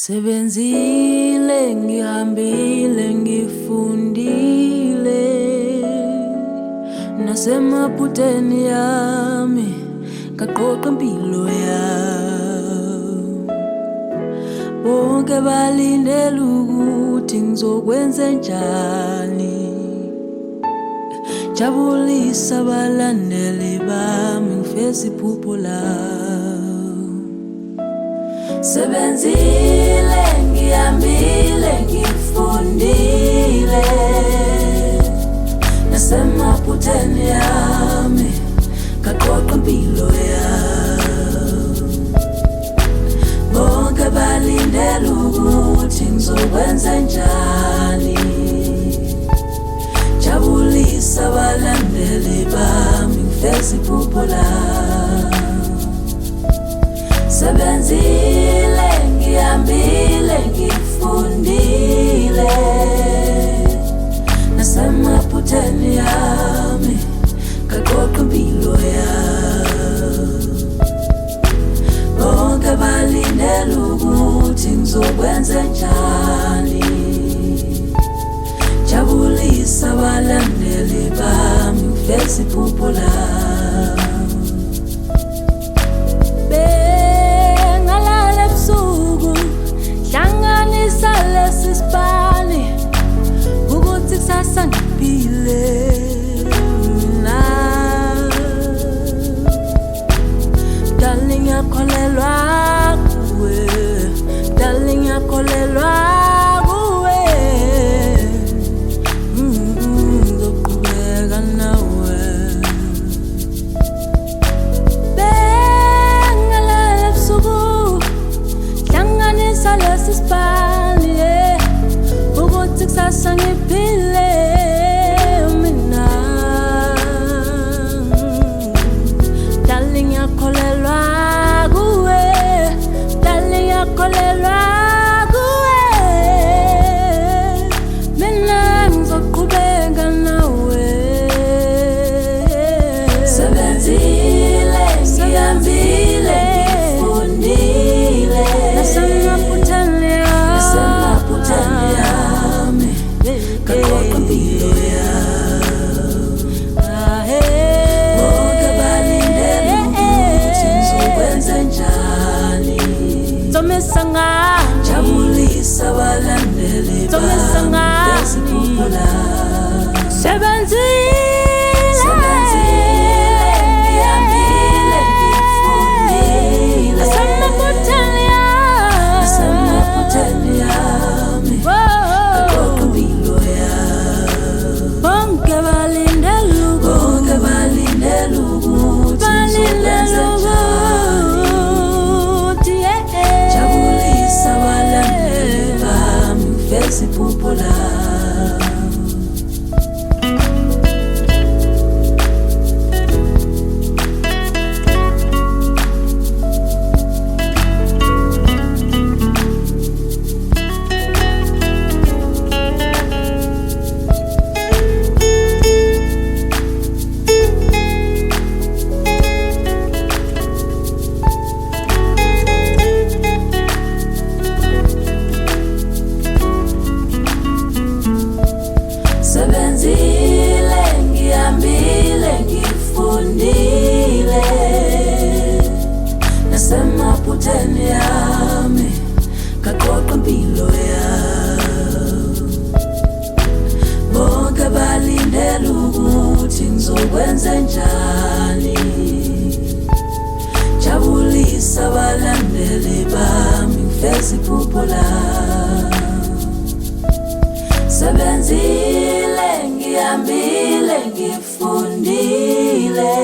Sebenzile, ngihambile, ngifundile, nasemaphuteni yami ngaqoqa impilo yami. Bonke balindele ukuthi ngizokwenza njani, jabulisa abalandeli bami, ngifeza iphupho lami. Sebenzile, ngihambile, ngifundile, nasemaphuteni yami ngaqoqa impilo yami. Bonke balindele ukuthi ngizokwenza njani, jabulisa abalandeli bami, ngifeza iphupho lami. Sebenzile, ngihambile, ngifundile, nasemaphuteni yami ngaqoqa impilo yami. Bonke balindele ukuthi ngizokwenza njani, jabulisa abalandeli bami, ngifeza iphupho lami. Hlanganisa lesi sibani ukuthi kusasa ngiphile mina. Darling, ngiyakholelwa kuwe, darling, ngiyakholelwa kuwe. Ngizoqhubeka nawe. Bengalala ebusuku, hlanganisa lesi sibani ukuthi kusasa ngiphile mina. Darling, ngiyakholelwa kuwe, darling, ngiyakholelwa kuwe. Mina ngizoqhubeka nawe. Sebenzile, ngihambile, ngifundile, nasemaphuteni yami ngaqoqa impilo yami. Bonke balindele ukuthi ngizokwenza njani, jabulisa abalandeli bami, ngifeza iphupho lami. Sebenzile, ngihambile, ngifundile, nasemaphuteni yami ngaqoqa impilo yami. Bonke balindele ukuthi ngizokwenza njani, jabulisa abalandeli bami, ngifeza iphupho lami. Sebenzile, ngihambile, ngifundile, nasemaphuteni yami ngaqoqa impilo yami. Bonke balindele ukuthi ngizokwenza njani, jabulisa abalandeli bami, ngifeza iphupho lami. Sebenzile, ngihambile, ngifundile,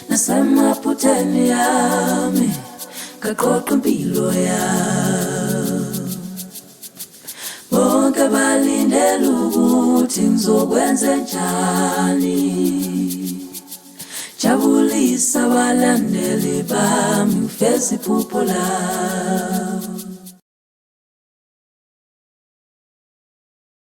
nasemaphuteni yami ngaqoqa impilo yami. Bonke balindele ukuthi ngizokwenza njani, jabulisa abalandeli bami, ngifeza iphupho lami.